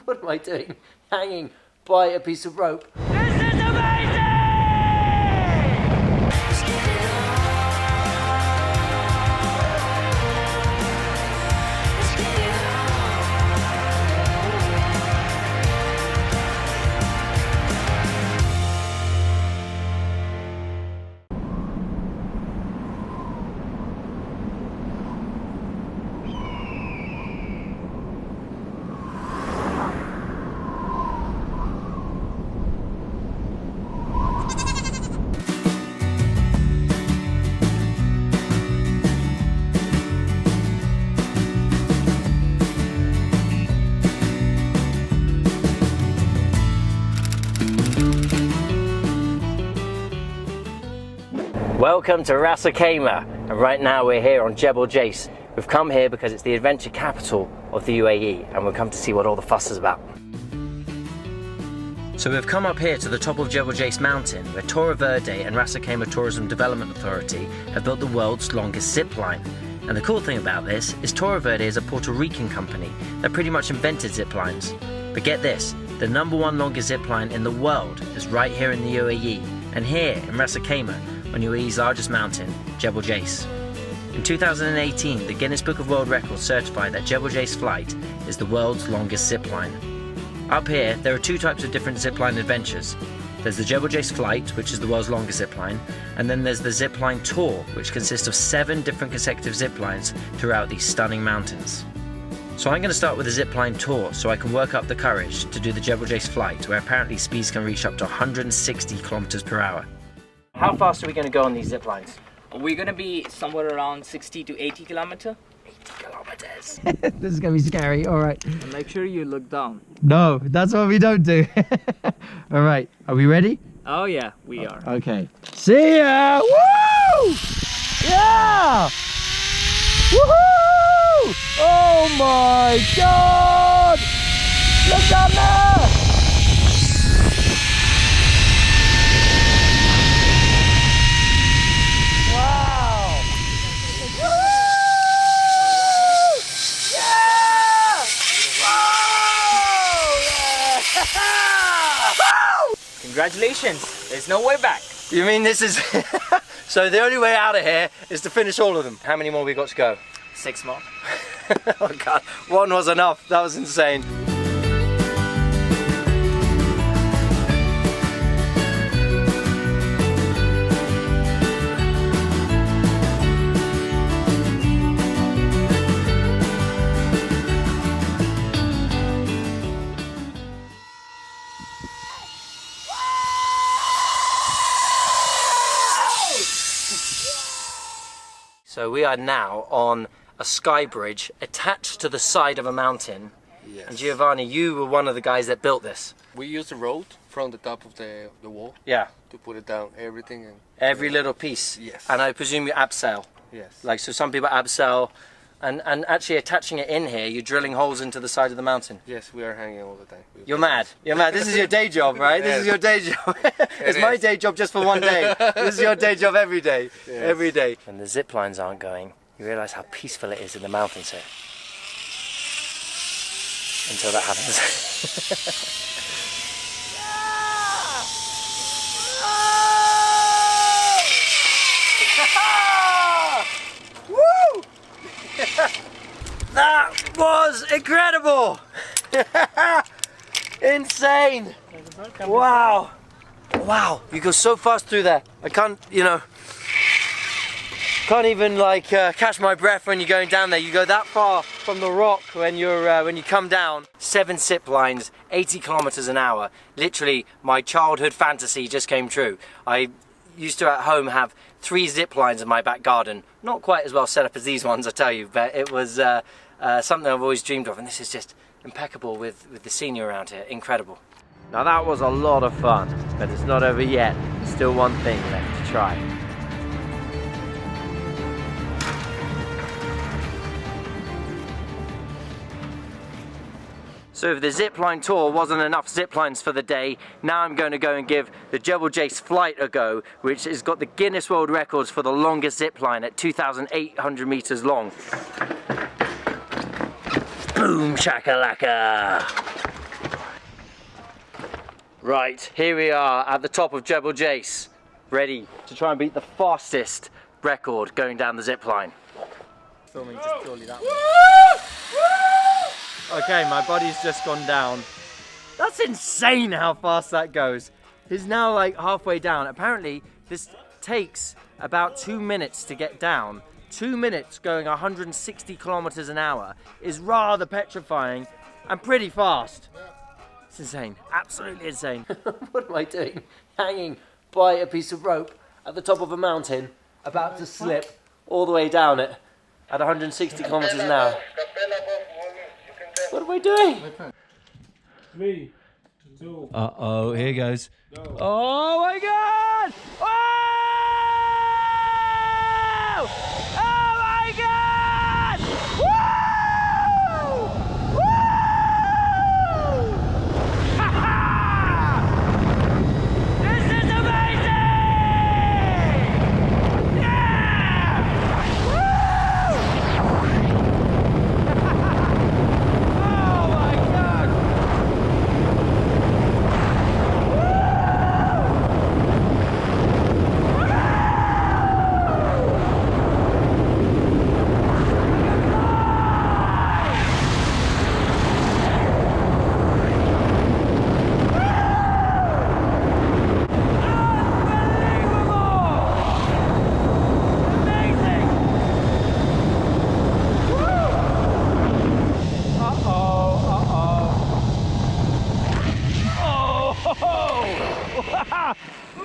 What am I doing? Hanging by a piece of rope. This is amazing! Welcome to Ras Al Khaimah, and right now we're here on Jebal Jais. We've come here because it's the adventure capital of the UAE, and we've come to see what all the fuss is about. So we've come up here to the top of Jebal Jais Mountain, where Torre Verde and Ras Al Khaimah Tourism Development Authority have built the world's longest zipline. And the cool thing about this is Torre Verde is a Puerto Rican company that pretty much invented ziplines. But get this, the #1 longest zipline in the world is right here in the UAE, and here in Ras Al Khaimah, on UAE's largest mountain, Jebal Jais. In 2018, the Guinness Book of World Records certified that Jebal Jais flight is the world's longest zipline. Up here, there are two types of different zipline adventures. There's the Jebal Jais flight, which is the world's longest zipline, and then there's the Zipline Tour, which consists of 7 different consecutive ziplines throughout these stunning mountains. So I'm going to start with the Zipline Tour so I can work up the courage to do the Jebal Jais flight, where apparently speeds can reach up to 160 kilometers per hour. How fast are we going to go on these zip lines? We're going to be somewhere around 60 to 80 kilometers. 80 kilometers. This is going to be scary, alright. And make sure you look down. No, that's what we don't do. Alright, are we ready? Oh yeah, we are. Okay. See ya! Woo! Yeah! Woohoo! Oh my god! Look down there! Congratulations, there's no way back. You mean this is... So the only way out of here is to finish all of them. How many more we got to go? 6 more. Oh god, 1 was enough. That was insane. So we are now on a sky bridge attached to the side of a mountain. Yes. And Giovanni, you were one of the guys that built this. We used the road from the top of the wall. Yeah. To put it down, everything. And Every little piece. Yes. And I presume you abseil. yes. Like, so some people abseil, and actually attaching it in here, you're drilling holes into the side of the mountain. Yes, we are hanging all the time. You're mad. You're mad. This is your day job, right? This is your day job. It's my day job just for one day. This is your day job every day. Yes. Every day. When the zip lines aren't going, you realise how peaceful it is in the mountains here. Until that happens. Woo! That was incredible! Insane! Wow! Wow! You go so fast through there. I can't, can't even like catch my breath when you're going down there. You go that far from the rock when you come down. 7 zip lines, 80 kilometers an hour. Literally, my childhood fantasy just came true. I used to at home have 3 zip lines in my back garden. Not quite as well set up as these ones, I tell you, but it was something I've always dreamed of, and this is just impeccable with the scenery around here. Incredible. Now that was a lot of fun, but it's not over yet. Still one thing left to try. So if the zipline tour wasn't enough ziplines for the day, now I'm going to go and give the Jebal Jais flight a go, which has got the Guinness World Records for the longest zipline at 2,800 meters long. Boom shakalaka! Right, here we are at the top of Jebal Jais, ready to try and beat the fastest record going down the zip line. Filming just purely that way. Okay, my body's just gone down. That's insane how fast that goes. He's now like halfway down. Apparently, this takes about 2 minutes to get down. 2 minutes going 160 kilometers an hour is rather petrifying and pretty fast. It's insane, absolutely insane. What am I doing? Hanging by a piece of rope at the top of a mountain, about to slip all the way down it at 160 kilometers an hour. What am I doing? 3, 2. Uh-oh, here goes. Go. Oh my God! Oh! Oh my God! Woo! Woo! Ha ha! This is amazing! Yeah! Woo! Oh my God!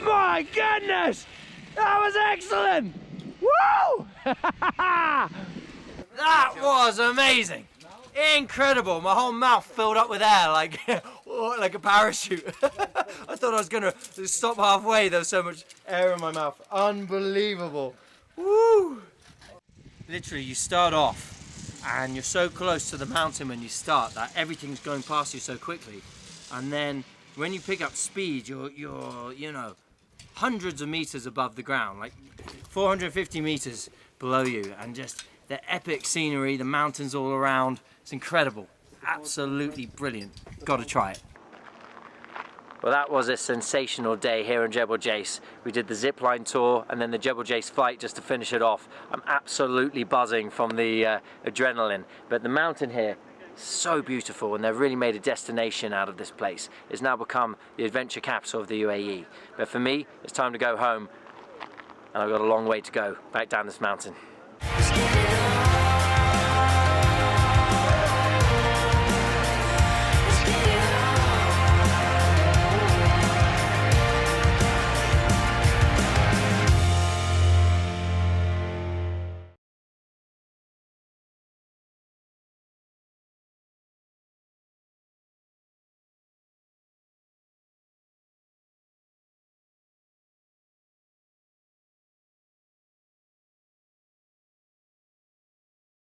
My goodness! That was excellent! Woo! That was amazing! Incredible! My whole mouth filled up with air like, like a parachute. I thought I was gonna stop halfway, there was so much air in my mouth. Unbelievable! Woo! Literally, you start off and you're so close to the mountain when you start that everything's going past you so quickly. And then when you pick up speed, you're you know, hundreds of meters above the ground, like 450 meters below you, and just the epic scenery, the mountains all around. It's incredible, absolutely brilliant. Got to try it. Well, that was a sensational day here in Jebal Jais. We did the Zipline Tour and then the Jebal Jais flight just to finish it off. I'm absolutely buzzing from the adrenaline, but the mountain here, so beautiful, and they've really made a destination out of this place. It's now become the adventure capital of the UAE. But for me, it's time to go home, and I've got a long way to go back down this mountain.